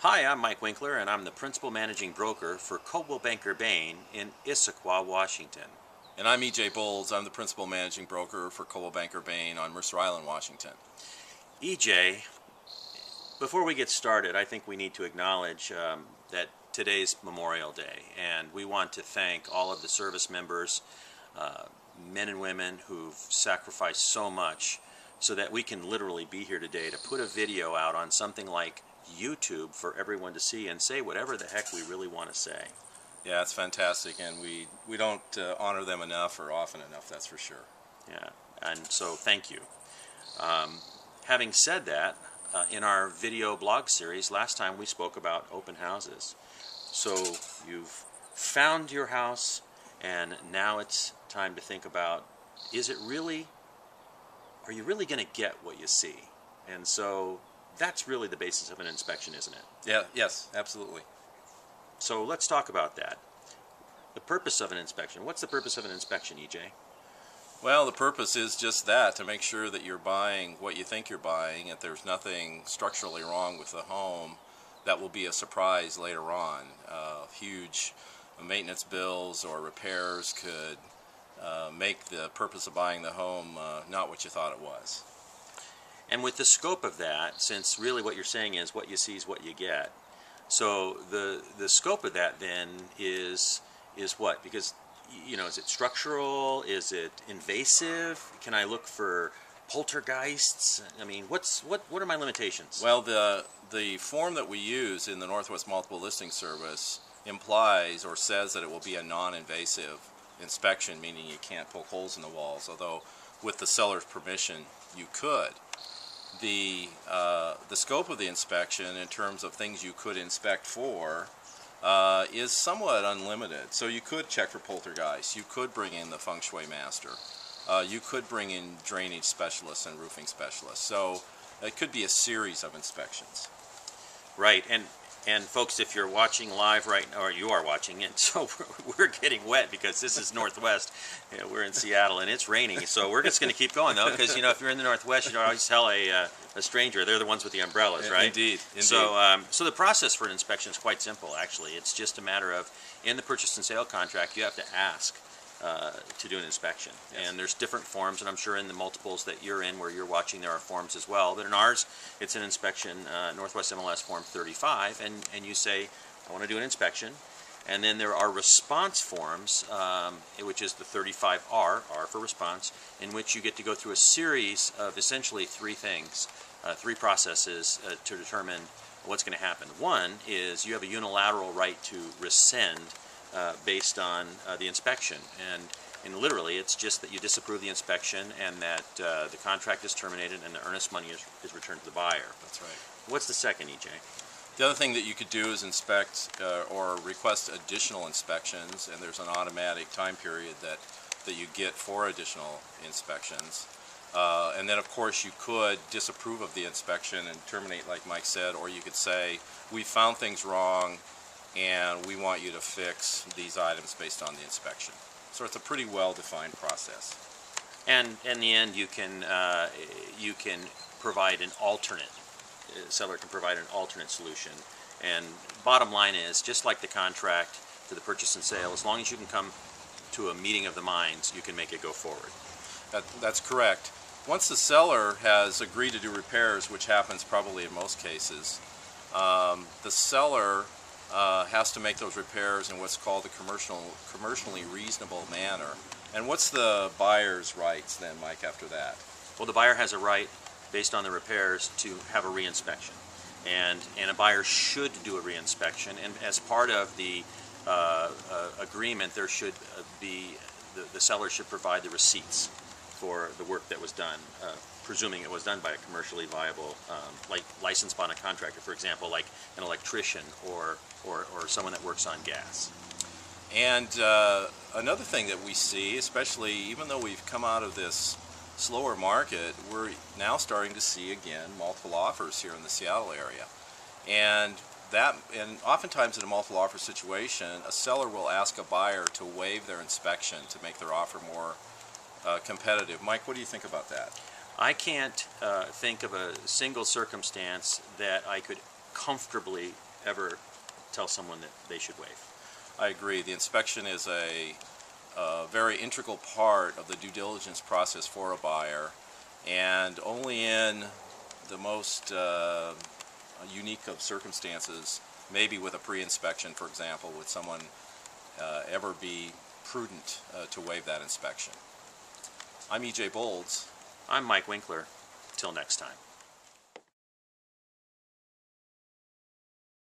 Hi, I'm Mike Winkler, and I'm the Principal Managing Broker for Coldwell Banker Bain in Issaquah, Washington. And I'm E.J. Bowles. I'm the Principal Managing Broker for Coldwell Banker Bain on Mercer Island, Washington. EJ, before we get started, I think we need to acknowledge that today's Memorial Day, and we want to thank all of the service members, men and women who've sacrificed so much so that we can literally be here today to put a video out on something like YouTube for everyone to see and say whatever the heck we really want to say. Yeah, it's fantastic, and we don't honor them enough or often enough, that's for sure. Yeah, and so thank you. Having said that, in our video blog series, last time we spoke about open houses. So you've found your house, and now it's time to think about, are you really going to get what you see? And so that's really the basis of an inspection, isn't it? Yeah, yes, absolutely. So let's talk about that. The purpose of an inspection. What's the purpose of an inspection, EJ? Well, the purpose is just that, to make sure that you're buying what you think you're buying, that there's nothing structurally wrong with the home that will be a surprise later on. Huge maintenance bills or repairs could make the purpose of buying the home not what you thought it was. And with the scope of that, since really what you're saying is what you see is what you get, so the scope of that then is what? Because, you know, is it structural? Is it invasive? Can I look for poltergeists? I mean, what are my limitations? Well, the form that we use in the Northwest Multiple Listing Service implies or says that it will be a non-invasive inspection, meaning you can't poke holes in the walls, although with the seller's permission you could. The scope of the inspection in terms of things you could inspect for is somewhat unlimited. So you could check for poltergeist, you could bring in the feng shui master, you could bring in drainage specialists and roofing specialists. So it could be a series of inspections. Right, and folks, if you're watching live right now, or you are watching it, so we're getting wet because this is Northwest. You know, we're in Seattle and it's raining, so we're just going to keep going though, because you know, if you're in the Northwest, you don't always tell a stranger. They're the ones with the umbrellas, right? Indeed. So, so the process for an inspection is quite simple. Actually, it's just a matter of, in the purchase and sale contract, you have to ask to do an inspection. Yes. And there's different forms, and I'm sure in the multiples that you're in where you're watching there are forms as well, but in ours it's an inspection, Northwest MLS Form 35, and you say, I want to do an inspection, and then there are response forms, which is the 35R, R for response, in which you get to go through a series of essentially three things, three processes to determine what's going to happen. One is you have a unilateral right to rescind based on the inspection, and literally it's just that you disapprove the inspection and that the contract is terminated and the earnest money is returned to the buyer. That's right. What's the second, EJ? The other thing that you could do is inspect or request additional inspections, and there's an automatic time period that you get for additional inspections. And then of course you could disapprove of the inspection and terminate, like Mike said, or you could say, we found things wrong and we want you to fix these items based on the inspection. So it's a pretty well-defined process. And in the end, you can provide an alternate. The seller can provide an alternate solution. And bottom line is, just like the contract for the purchase and sale, as long as you can come to a meeting of the minds, you can make it go forward. That's correct. Once the seller has agreed to do repairs, which happens probably in most cases, the seller has to make those repairs in what's called a commercially reasonable manner. And what's the buyer's rights then, Mike, after that? Well, the buyer has a right, based on the repairs, to have a reinspection. And a buyer should do a reinspection. And as part of the agreement, there should be, the seller should provide the receipts for the work that was done, presuming it was done by a commercially viable, like licensed by a contractor, for example, like an electrician or someone that works on gas. And another thing that we see, especially even though we've come out of this slower market, we're now starting to see again multiple offers here in the Seattle area. And oftentimes in a multiple offer situation, a seller will ask a buyer to waive their inspection to make their offer more competitive. Mike, what do you think about that? I can't think of a single circumstance that I could comfortably ever tell someone that they should waive. I agree. The inspection is a very integral part of the due diligence process for a buyer, and only in the most unique of circumstances, maybe with a pre-inspection, for example, would someone ever be prudent to waive that inspection. I'm E.J. Bolds. I'm Mike Winkler. Till next time.